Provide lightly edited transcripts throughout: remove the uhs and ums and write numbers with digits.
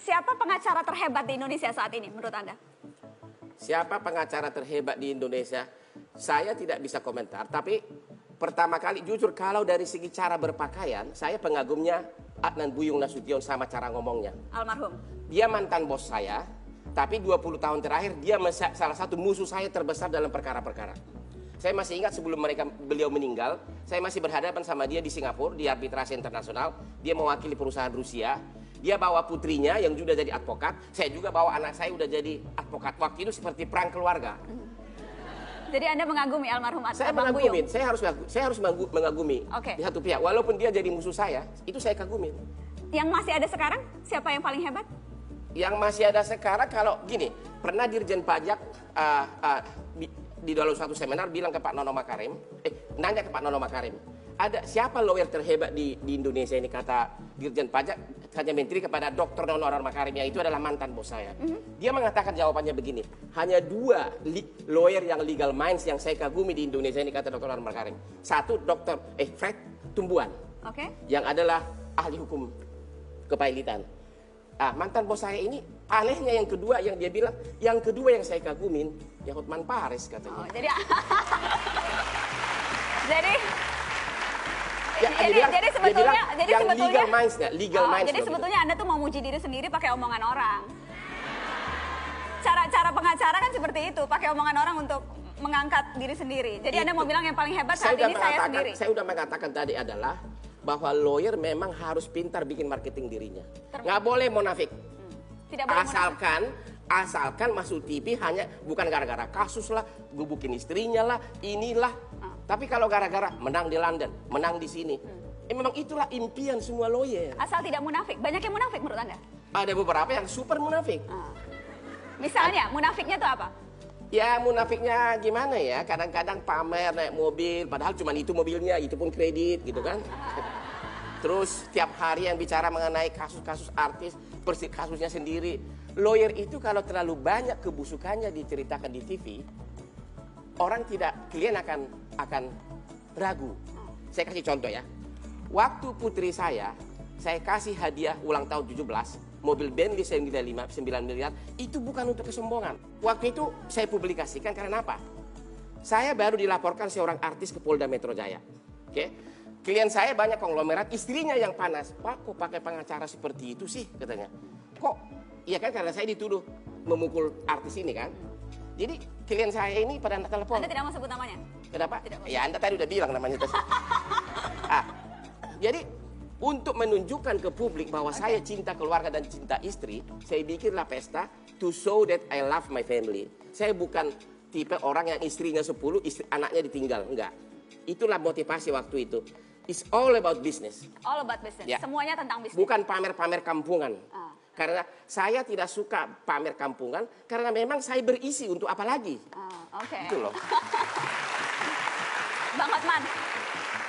siapa pengacara terhebat di Indonesia saat ini menurut Anda? Siapa pengacara terhebat di Indonesia? Saya tidak bisa komentar, tapi pertama kali jujur kalau dari segi cara berpakaian, saya pengagumnya Adnan Buyung Nasution sama cara ngomongnya. Almarhum. Dia mantan bos saya, tapi 20 tahun terakhir dia salah satu musuh saya terbesar dalam perkara-perkara. Saya masih ingat sebelum beliau meninggal, saya masih berhadapan sama dia di Singapura, di arbitrase internasional. Dia mewakili perusahaan Rusia. Dia bawa putrinya yang juga jadi advokat. Saya juga bawa anak saya udah jadi advokat. Waktu itu seperti perang keluarga. Jadi Anda mengagumi almarhum Saya Bang mengagumi, Buyung? saya harus mengagumi di satu pihak. Walaupun dia jadi musuh saya, itu saya kagumi. Yang masih ada sekarang, siapa yang paling hebat? Yang masih ada sekarang kalau gini, pernah Dirjen Pajak di dalam suatu seminar bilang ke Pak Nono Makarim, nanya ke Pak Nono Makarim, ada siapa lawyer terhebat di Indonesia ini, kata Dirjen Pajak hanya menteri kepada Dr. Nono Makarim yang itu adalah mantan bos saya. Dia mengatakan jawabannya begini, hanya dua lawyer yang legal minds yang saya kagumi di Indonesia ini, kata Dr. Nono Makarim. Satu Fred Tumbuhan, yang adalah ahli hukum kepailitan. Mantan bos saya ini anehnya yang kedua yang dia bilang, yang kedua yang saya kagumin ya Hotman Paris katanya. Jadi sebetulnya legal minds nggak? Legal minds. Jadi sebetulnya Anda tuh mau muji diri sendiri pakai omongan orang. Cara pengacara kan seperti itu, pakai omongan orang untuk mengangkat diri sendiri. Jadi Anda mau bilang yang paling hebat saat ini saya sendiri. Saya udah mengatakan tadi adalah bahwa lawyer memang harus pintar bikin marketing dirinya. Nggak boleh munafik. Tidak boleh asalkan masuk TV hanya bukan gara-gara kasus lah, gubukin istrinya lah, inilah. Tapi kalau gara-gara menang di London, menang di sini, memang itulah impian semua lawyer. Asal tidak munafik. Banyak yang munafik menurut Anda? Ada beberapa yang super munafik. Misalnya, munafiknya itu apa? Ya munafiknya gimana ya, kadang-kadang pamer naik mobil, padahal cuma itu mobilnya, itu pun kredit gitu kan. Terus tiap hari yang bicara mengenai kasus-kasus artis, kasusnya sendiri. Lawyer itu kalau terlalu banyak kebusukannya diceritakan di TV, klien akan ragu. Saya kasih contoh ya. Waktu putri saya kasih hadiah ulang tahun 17, mobil Bentley 9 miliar, itu bukan untuk kesombongan. Waktu itu saya publikasikan karena apa? Saya baru dilaporkan seorang artis ke Polda Metro Jaya. Klien saya banyak konglomerat, istrinya yang panas. Pak, kok pakai pengacara seperti itu sih, katanya. Kok? Iya kan, karena saya dituduh memukul artis ini kan. Jadi klien saya ini pada telepon. Anda tidak mau sebut namanya? Kenapa? Ya Anda tadi udah bilang namanya. Jadi untuk menunjukkan ke publik bahwa saya cinta keluarga dan cinta istri, saya bikinlah pesta to show that I love my family. Saya bukan tipe orang yang istrinya 10, anaknya ditinggal. Enggak. Itulah motivasi waktu itu. It's all about business. All about business. Ya. Semuanya tentang bisnis. Bukan pamer-pamer kampungan. Karena saya tidak suka pamer kampungan, karena memang saya berisi untuk apa lagi. Itu loh. Bang Hotman,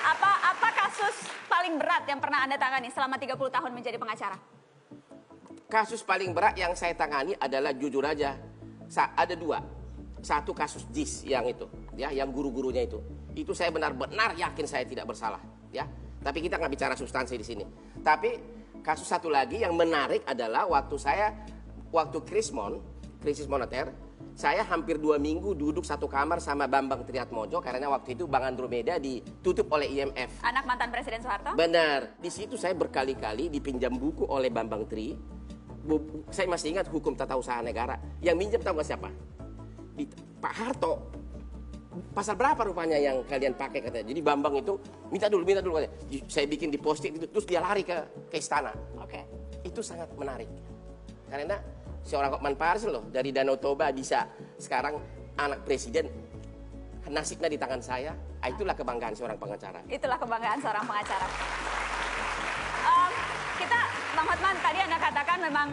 apa kasus paling berat yang pernah Anda tangani selama 30 tahun menjadi pengacara? Kasus paling berat yang saya tangani adalah jujur aja, ada dua. Satu kasus JIS yang itu, ya, yang guru-gurunya itu. Itu saya benar-benar yakin saya tidak bersalah, ya. Tapi kita nggak bicara substansi di sini. Tapi kasus satu lagi yang menarik adalah waktu krisis moneter, saya hampir 2 minggu duduk satu kamar sama Bambang Triatmojo karena waktu itu Bank Andromeda ditutup oleh IMF. Anak mantan Presiden Soeharto? Benar. Di situ saya berkali-kali dipinjam buku oleh Bambang Tri. Saya masih ingat hukum tata usaha negara. Yang minjem tahu nggak siapa? Pak Harto. Pasal berapa rupanya yang kalian pakai katanya. Jadi Bambang itu minta dulu katanya. Saya bikin di post-it itu, terus dia lari ke istana. Itu sangat menarik. Karena seorang Hotman Paris loh, dari Danau Toba bisa sekarang anak presiden, nasibnya di tangan saya. Itulah kebanggaan seorang pengacara. Itulah kebanggaan seorang pengacara. Bang Hotman, tadi Anda katakan memang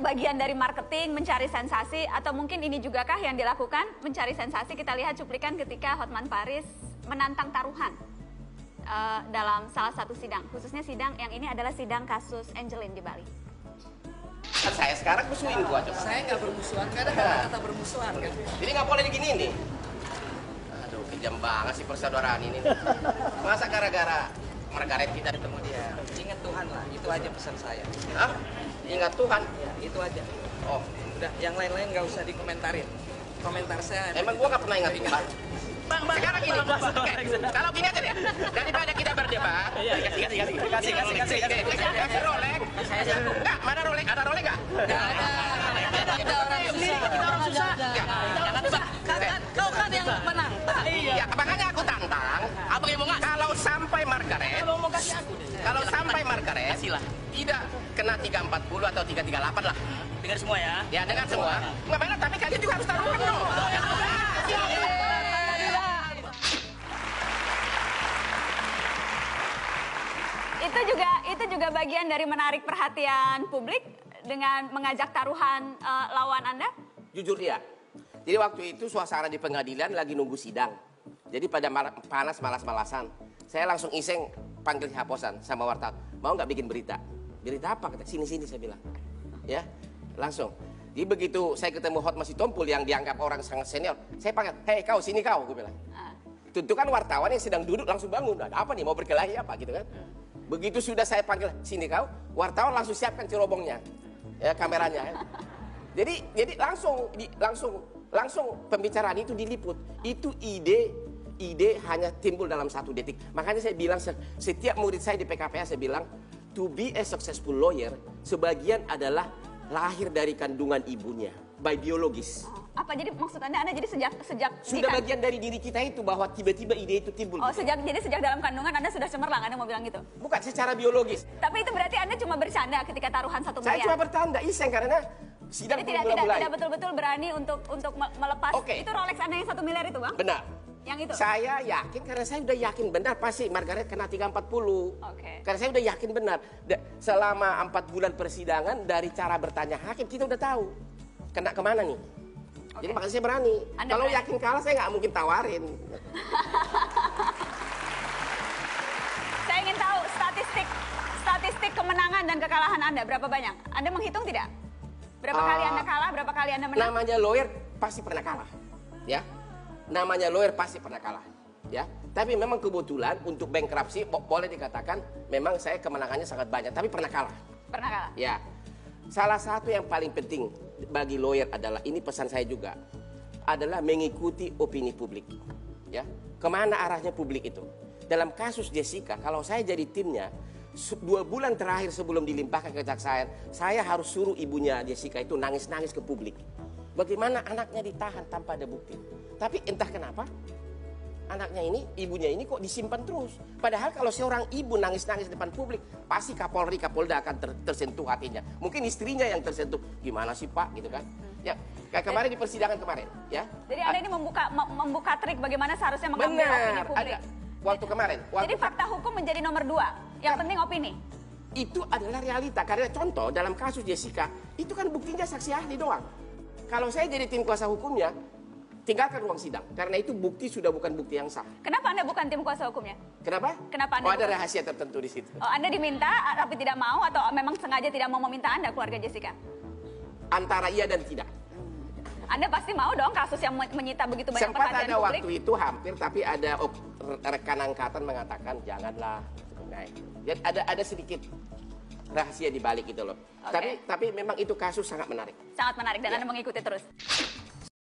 bagian dari marketing, mencari sensasi, atau mungkin ini juga kah yang dilakukan, mencari sensasi. Kita lihat cuplikan ketika Hotman Paris menantang taruhan dalam salah satu sidang. Khususnya sidang yang ini adalah sidang kasus Angelin di Bali. Saya sekarang musuhin gua coba. Saya nggak bermusuhan, kadang kata bermusuhan kan. Jadi nggak boleh digini nih. Aduh, kejam banget sih persaudaraan ini. Masa gara-gara Margaret kita ketemu dia. Ingat Tuhan lah, itu aja pesan saya. Hah? Ingat Tuhan. Ya, itu aja. Oh, Udah, yang lain-lain nggak usah dikomentarin. Komentar saya. emang gua nggak pernah ingat itu, Pak. Bang, Sekarang gini, kalau gini aja deh, daripada kita berdebat, kasih Rolex. Enggak, mana Rolex? Ada Rolex nggak? Kita orang susah. Jangan susah. Kau kan yang menang. Iya, makanya aku tantang. Abang yang mau ngasih. Kalau sampai Margaret, Kalau mau kasih aku deh. kalau sampai Margaret, Kasihlah. tidak kena 340 atau 338 lah. Dengar semua ya. Ya, dengar semua. Nggak benar, tapi kalian juga harus tahu dong. Itu juga bagian dari menarik perhatian publik dengan mengajak taruhan lawan Anda? Jujur dia. Jadi waktu itu suasana di pengadilan lagi nunggu sidang. Jadi pada panas malas-malasan, saya langsung iseng panggil haposan sama wartawan. Mau nggak bikin berita? Berita apa? Kata sini-sini saya bilang. Ya, langsung. Jadi begitu saya ketemu Hotma Sitompul yang dianggap orang sangat senior, saya panggil, hei kau sini kau, gue bilang. Tentu kan wartawan yang sedang duduk langsung bangun, ada apa nih mau berkelahi apa gitu kan? Begitu sudah saya panggil sini kau, wartawan langsung siapkan cerobongnya, ya kameranya. Ya. Jadi langsung pembicaraan itu diliput. Itu ide hanya timbul dalam 1 detik. Makanya saya bilang setiap murid saya di PKPA saya bilang to be a successful lawyer sebagian adalah lahir dari kandungan ibunya, by biologis. Apa jadi maksud Anda jadi sejak Sudah bagian dari diri kita itu bahwa tiba-tiba ide itu timbul. Oh, sejak dalam kandungan Anda sudah cemerlang, Anda mau bilang gitu? Bukan secara biologis. Tapi itu berarti Anda cuma bercanda ketika taruhan 1 miliar. Saya cuma bertanda iseng karena sidang Jadi belum mulai. tidak betul-betul berani untuk melepas. Oke. Itu Rolex Anda yang 1 miliar itu, Bang? Benar. Yang itu? Saya yakin karena saya udah yakin benar pasti Margaret kena 340. Oke. Karena saya udah yakin benar. Selama 4 bulan persidangan dari cara bertanya hakim kita udah tahu kena kemana nih. Jadi makanya saya berani. Kalau yakin kalah saya nggak mungkin tawarin. Saya ingin tahu statistik kemenangan dan kekalahan Anda berapa banyak? Anda menghitung tidak? Berapa kali Anda kalah, berapa kali Anda menang? Namanya lawyer pasti pernah kalah. Ya. Namanya lawyer pasti pernah kalah. Ya. Tapi memang kebetulan untuk bankruptcy boleh dikatakan memang saya kemenangannya sangat banyak, tapi pernah kalah. Pernah kalah? Ya. Salah satu yang paling penting bagi lawyer adalah, ini pesan saya juga, adalah mengikuti opini publik. Ya. Kemana arahnya publik itu? Dalam kasus Jessica, kalau saya jadi timnya, 2 bulan terakhir sebelum dilimpahkan ke kejaksaan, saya harus suruh ibunya Jessica itu nangis-nangis ke publik. Bagaimana anaknya ditahan tanpa ada bukti. Tapi entah kenapa, anaknya ini, ibunya ini kok disimpan terus. Padahal kalau seorang ibu nangis-nangis depan publik, pasti Kapolri, Kapolda akan tersentuh hatinya. Mungkin istrinya yang tersentuh. Gimana sih Pak, gitu kan? Ya, kayak kemarin di persidangan kemarin, ya. Jadi Anda ini membuka trik bagaimana seharusnya mengambil opini publik. Ada. Waktu kemarin. Jadi fakta hukum menjadi nomor 2. Yang penting opini. Itu adalah realita. Karena contoh dalam kasus Jessica, itu kan buktinya saksi ahli doang. Kalau saya jadi tim kuasa hukumnya, tinggalkan ruang sidang. Karena itu bukti sudah bukan bukti yang sah. Kenapa Anda bukan tim kuasa hukumnya? Kenapa? Kenapa Anda ada bukan? rahasia tertentu di situ. Oh, Anda diminta tapi tidak mau atau memang sengaja tidak mau meminta Anda, keluarga Jessica? Antara iya dan tidak. Anda pasti mau dong kasus yang menyita begitu banyak Sempat perhatian ada publik? waktu itu hampir, tapi ada rekan angkatan mengatakan janganlah. Nah, ada sedikit rahasia di balik itu loh. Okay. Tapi memang itu kasus sangat menarik. Sangat menarik dan Ya. Anda mengikuti terus.